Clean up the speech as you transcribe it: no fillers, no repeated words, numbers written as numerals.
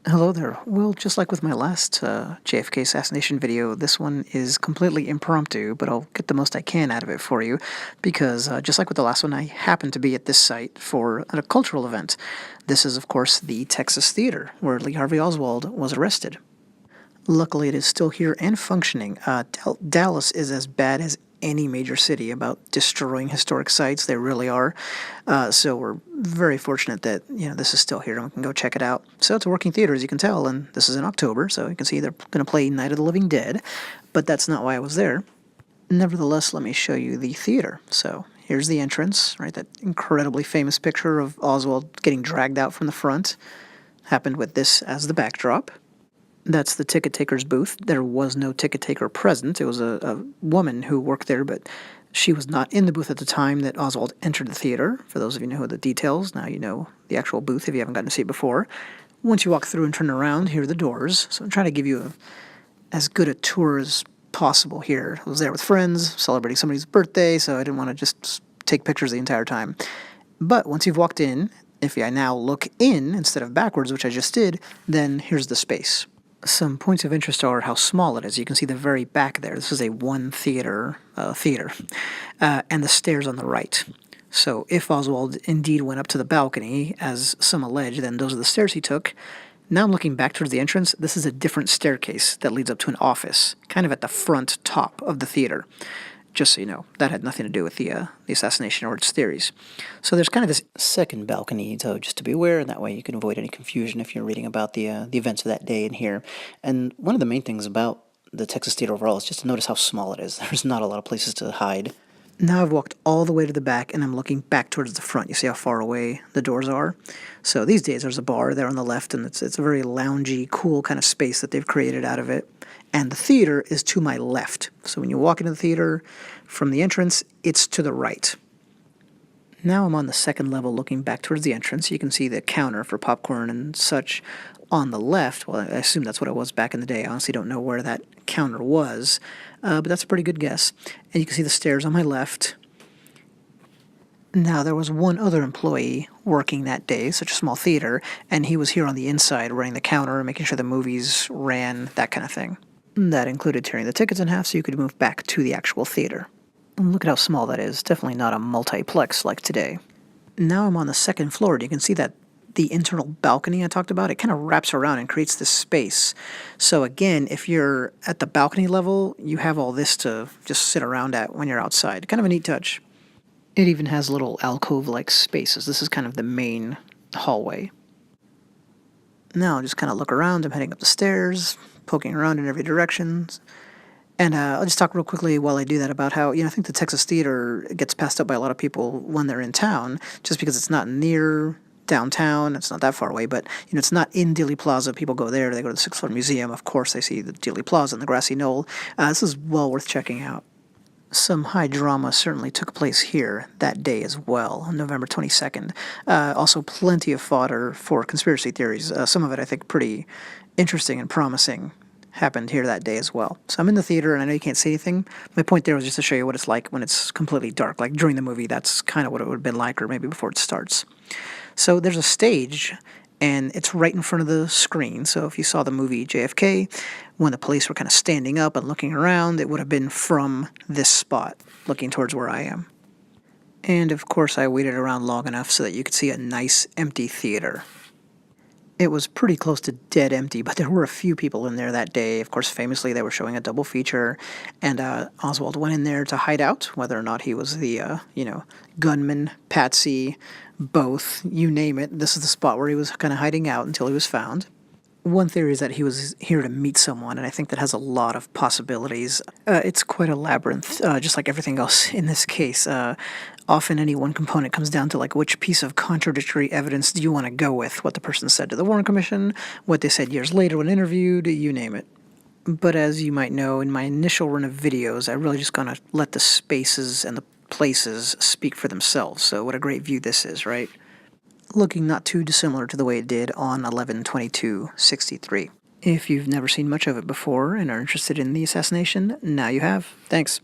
Hello there. Well, just like with my last JFK assassination video, this one is completely impromptu, but I'll get the most I can out of it for you, because just like with the last one, I happened to be at this site for a cultural event. This is, of course, the Texas Theater, where Lee Harvey Oswald was arrested. Luckily, it is still here and functioning. Dallas is as bad as any major city about destroying historic sites. They really are. So we're very fortunate that this is still here and we can go check it out. So it's a working theater, as you can tell, and this is in October, so you can see they're going to play Night of the Living Dead, but that's not why I was there. Nevertheless, let me show you the theater. So here's the entrance, right? That incredibly famous picture of Oswald getting dragged out from the front. Happened with this as the backdrop. That's the ticket taker's booth. There was no ticket taker present. It was a woman who worked there, but she was not in the booth at the time that Oswald entered the theater. For those of you who know the details, now you know the actual booth if you haven't gotten to see it before. Once you walk through and turn around, here are the doors. So I'm trying to give you as good a tour as possible here. I was there with friends, celebrating somebody's birthday, so I didn't want to just take pictures the entire time. But once you've walked in, if I now look in instead of backwards, which I just did, then here's the space. Some points of interest are how small it is. You can see the very back there. This is a one-theater and the stairs on the right. So if Oswald indeed went up to the balcony, as some allege, then those are the stairs he took. Now I'm looking back towards the entrance. This is a different staircase that leads up to an office, kind of at the front top of the theater. Just so you know, that had nothing to do with the assassination or its theories. So there's kind of this second balcony, so just to be aware, and that way you can avoid any confusion if you're reading about the events of that day in here. And one of the main things about the Texas Theater overall is just to notice how small it is. There's not a lot of places to hide. Now I've walked all the way to the back, and I'm looking back towards the front. You see how far away the doors are? So these days there's a bar there on the left, and it's a very loungy, cool kind of space that they've created out of it. And the theater is to my left. So when you walk into the theater from the entrance, it's to the right. Now I'm on the second level looking back towards the entrance. You can see the counter for popcorn and such on the left. Well, I assume that's what it was back in the day. I honestly don't know where that counter was, but that's a pretty good guess. And you can see the stairs on my left. Now, there was one other employee working that day, such a small theater, and he was here on the inside running the counter, making sure the movies ran, that kind of thing. That included tearing the tickets in half so you could move back to the actual theater. And look at how small that is. Definitely not a multiplex like today. Now I'm on the second floor, and you can see that the internal balcony I talked about, it kind of wraps around and creates this space. So again, if you're at the balcony level, you have all this to just sit around at when you're outside. Kind of a neat touch. It even has little alcove-like spaces. This is kind of the main hallway. Now I'll just kind of look around. I'm heading up the stairs, poking around in every direction. And I'll just talk real quickly while I do that about how, I think the Texas Theater gets passed up by a lot of people when they're in town, just because it's not near downtown. It's not that far away, but, it's not in Dealey Plaza. People go there. They go to the Sixth Floor Museum. Of course, they see the Dealey Plaza and the grassy knoll. This is well worth checking out. Some high drama certainly took place here that day as well, on November 22nd. Also, plenty of fodder for conspiracy theories. Some of it, I think, pretty interesting and promising happened here that day as well. So I'm in the theater, and I know you can't see anything. My point there was just to show you what it's like when it's completely dark. Like during the movie, that's kind of what it would have been like, or maybe before it starts. So there's a stage, and it's right in front of the screen. So if you saw the movie JFK, when the police were kind of standing up and looking around, it would have been from this spot, looking towards where I am. And of course, I waited around long enough so that you could see a nice empty theater. It was pretty close to dead empty, but there were a few people in there that day. Of course, famously, they were showing a double feature, and Oswald went in there to hide out, whether or not he was the, gunman, patsy, both, you name it. This is the spot where he was kind of hiding out until he was found. One theory is that he was here to meet someone, and I think that has a lot of possibilities. It's quite a labyrinth, just like everything else in this case. Often any one component comes down to which piece of contradictory evidence do you want to go with? What the person said to the Warren Commission, what they said years later when interviewed, you name it. But as you might know, in my initial run of videos, I really just gonna let the spaces and the places speak for themselves. So what a great view this is, right? Looking not too dissimilar to the way it did on 11/22/63. If you've never seen much of it before and are interested in the assassination, now you have. Thanks.